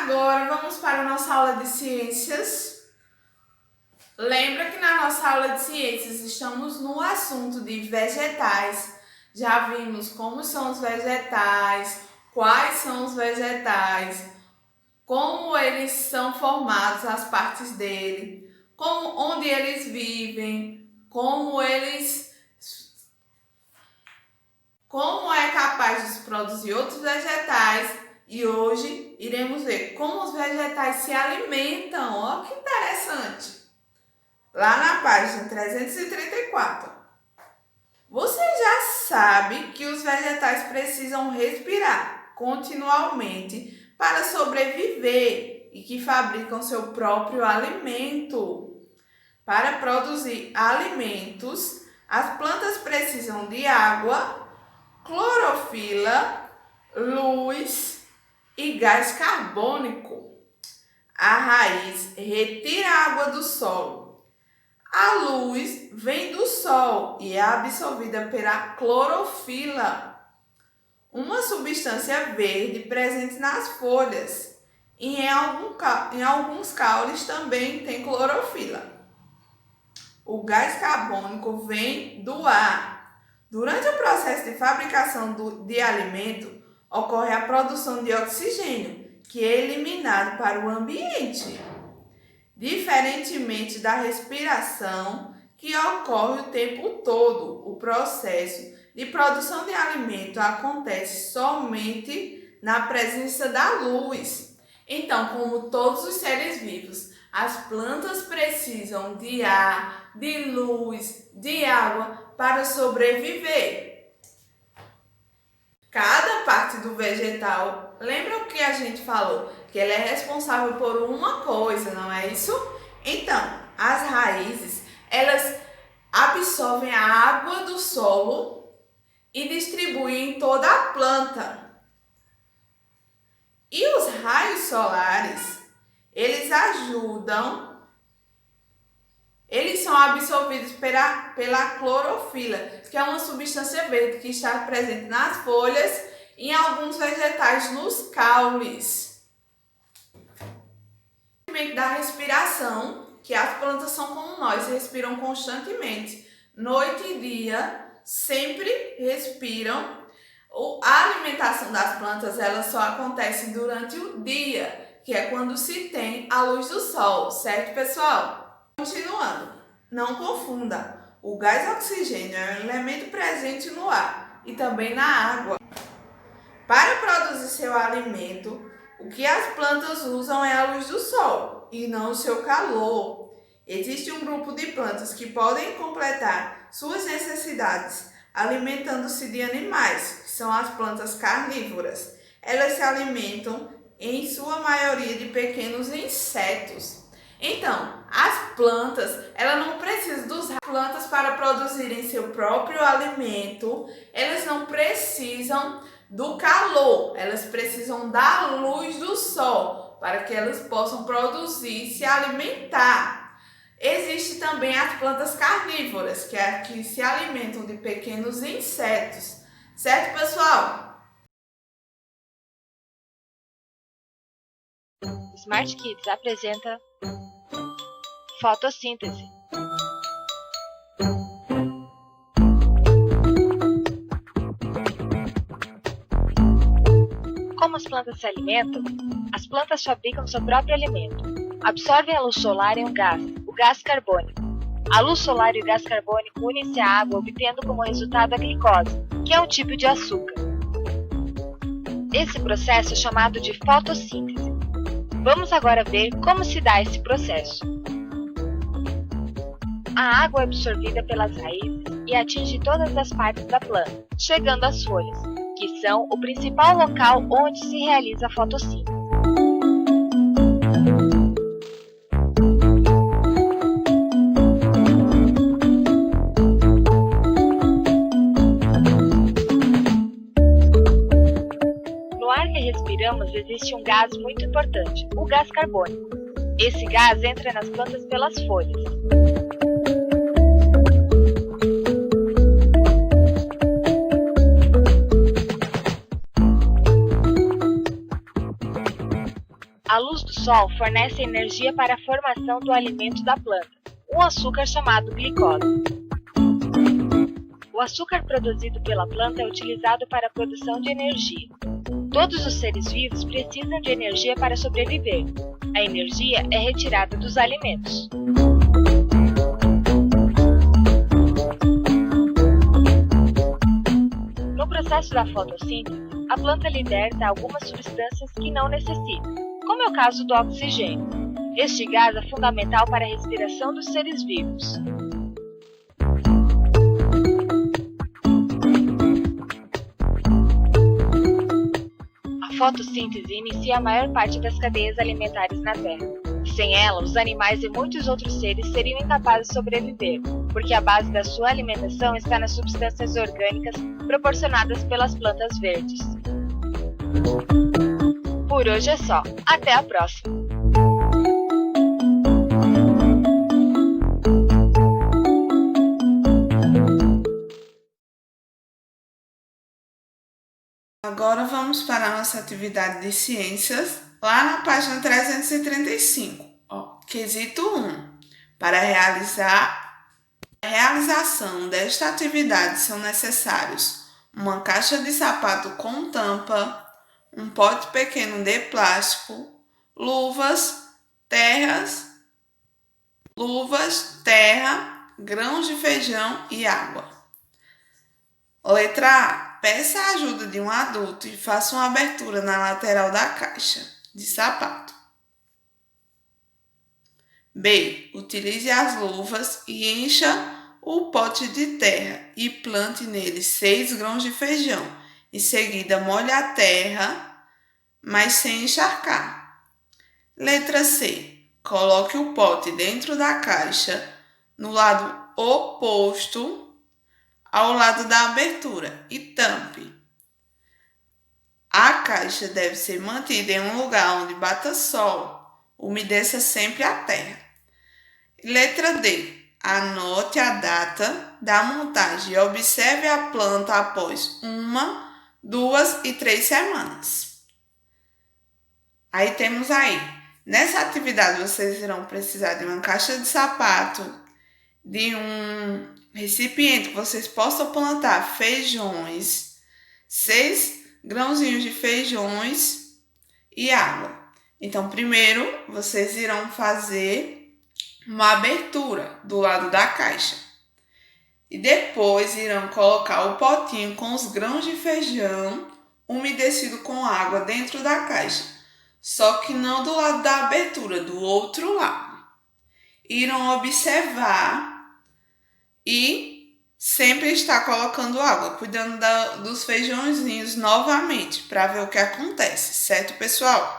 Agora vamos para a nossa aula de ciências. Lembra que na nossa aula de ciências estamos no assunto de vegetais. Já vimos como são os vegetais, quais são os vegetais, como eles são formados, as partes dele, onde eles vivem, como é capaz de se produzir outros vegetais. E hoje iremos ver como os vegetais se alimentam. Olha que interessante! Lá na página 334. Você já sabe que os vegetais precisam respirar continuamente para sobreviver e que fabricam seu próprio alimento. Para produzir alimentos, as plantas precisam de água, clorofila, luz e gás carbônico. A raiz retira a água do solo. A luz vem do sol e é absorvida pela clorofila, uma substância verde presente nas folhas. E em alguns caules também tem clorofila. O gás carbônico vem do ar. Durante o processo de fabricação de alimento, ocorre a produção de oxigênio, que é eliminado para o ambiente. Diferentemente da respiração, que ocorre o tempo todo, o processo de produção de alimento acontece somente na presença da luz. Então, como todos os seres vivos, as plantas precisam de ar, de luz, de água para sobreviver. Cada parte do vegetal, lembra o que a gente falou? Que ela é responsável por uma coisa, não é isso? Então, as raízes, elas absorvem a água do solo e distribuem em toda a planta. E os raios solares, eles são absorvidos pela clorofila, que é uma substância verde que está presente nas folhas e em alguns vegetais nos caules. Da respiração, que as plantas são como nós, respiram constantemente, noite e dia, sempre respiram. A alimentação das plantas, ela só acontece durante o dia, que é quando se tem a luz do sol, certo, pessoal? Continuando, não confunda, o gás oxigênio é um elemento presente no ar e também na água. Para produzir seu alimento, o que as plantas usam é a luz do sol e não o seu calor. Existe um grupo de plantas que podem completar suas necessidades alimentando-se de animais, que são as plantas carnívoras. Elas se alimentam, em sua maioria, de pequenos insetos. Então, as plantas, elas não precisam dos plantas para produzirem seu próprio alimento, elas não precisam do calor, elas precisam da luz do sol para que elas possam produzir e se alimentar. Existem também as plantas carnívoras, que é que se alimentam de pequenos insetos. Certo, pessoal? Smart Kids apresenta fotossíntese. Como as plantas se alimentam? As plantas fabricam seu próprio alimento. Absorvem a luz solar em um gás, o gás carbônico. A luz solar e o gás carbônico unem-se à água, obtendo como resultado a glicose, que é um tipo de açúcar. Esse processo é chamado de fotossíntese. Vamos agora ver como se dá esse processo. A água é absorvida pelas raízes e atinge todas as partes da planta, chegando às folhas, que são o principal local onde se realiza a fotossíntese. No ar que respiramos existe um gás muito importante, o gás carbônico. Esse gás entra nas plantas pelas folhas. A luz do sol fornece energia para a formação do alimento da planta, um açúcar chamado glicose. O açúcar produzido pela planta é utilizado para a produção de energia. Todos os seres vivos precisam de energia para sobreviver. A energia é retirada dos alimentos. No processo da fotossíntese, a planta liberta algumas substâncias que não necessita, como é o caso do oxigênio. Este gás é fundamental para a respiração dos seres vivos. A fotossíntese inicia a maior parte das cadeias alimentares na Terra. Sem ela, os animais e muitos outros seres seriam incapazes de sobreviver, porque a base da sua alimentação está nas substâncias orgânicas proporcionadas pelas plantas verdes. Por hoje é só. Até a próxima! Agora vamos para a nossa atividade de ciências, lá na página 335. Quesito 1. Para a realização desta atividade são necessários uma caixa de sapato com tampa, um pote pequeno de plástico, luvas, terra, grãos de feijão e água. Letra A. Peça a ajuda de um adulto e faça uma abertura na lateral da caixa de sapato. B. Utilize as luvas e encha o pote de terra e plante nele 6 grãos de feijão. Em seguida, molhe a terra, mas sem encharcar. Letra C. Coloque o pote dentro da caixa, no lado oposto ao lado da abertura e tampe. A caixa deve ser mantida em um lugar onde bata sol, umedeça sempre a terra. Letra D. Anote a data da montagem e observe a planta após 1, 2 e 3 semanas. Aí temos aí. Nessa atividade vocês irão precisar de uma caixa de sapato, de um recipiente que vocês possam plantar feijões, 6 grãozinhos de feijões e água. Então, primeiro, vocês irão fazer uma abertura do lado da caixa. E depois irão colocar o potinho com os grãos de feijão umedecido com água dentro da caixa. Só que não do lado da abertura, do outro lado. Irão observar e sempre estar colocando água, cuidando dos feijãozinhos novamente, para ver o que acontece, certo, pessoal?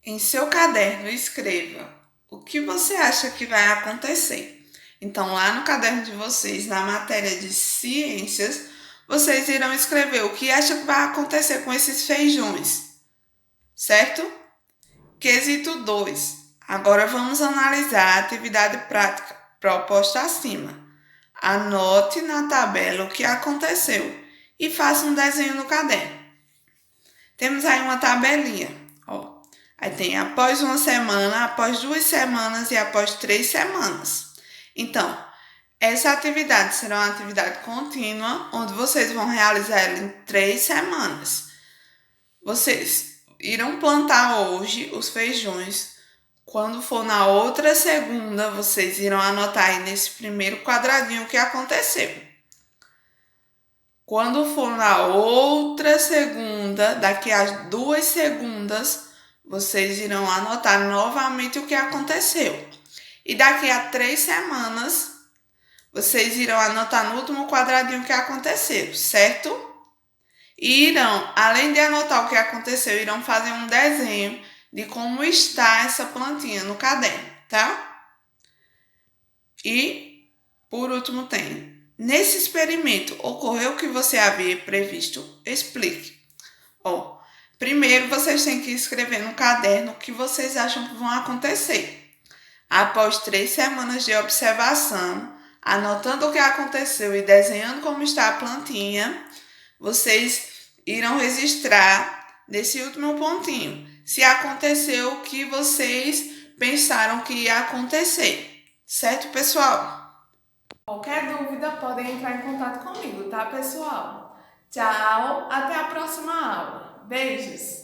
Em seu caderno, escreva o que você acha que vai acontecer. Então, lá no caderno de vocês, na matéria de ciências, vocês irão escrever o que acham que vai acontecer com esses feijões, certo? Quesito 2. Agora vamos analisar a atividade prática proposta acima. Anote na tabela o que aconteceu e faça um desenho no caderno. Temos aí uma tabelinha. Aí tem após 1 semana, após 2 semanas e após 3 semanas. Então, essa atividade será uma atividade contínua, onde vocês vão realizar ela em 3 semanas. Vocês irão plantar hoje os feijões. Quando for na outra segunda, vocês irão anotar aí nesse primeiro quadradinho o que aconteceu. Quando for na outra segunda, daqui a 2 segundas, vocês irão anotar novamente o que aconteceu. E daqui a 3 semanas, vocês irão anotar no último quadradinho o que aconteceu, certo? E irão, além de anotar o que aconteceu, irão fazer um desenho de como está essa plantinha no caderno, tá? E, por último, tem: nesse experimento, ocorreu o que você havia previsto? Explique. Primeiro, vocês têm que escrever no caderno o que vocês acham que vão acontecer. Após 3 semanas de observação, anotando o que aconteceu e desenhando como está a plantinha, vocês irão registrar nesse último pontinho, se aconteceu o que vocês pensaram que ia acontecer. Certo, pessoal? Qualquer dúvida, podem entrar em contato comigo, tá, pessoal? Tchau, até a próxima aula. Beijos!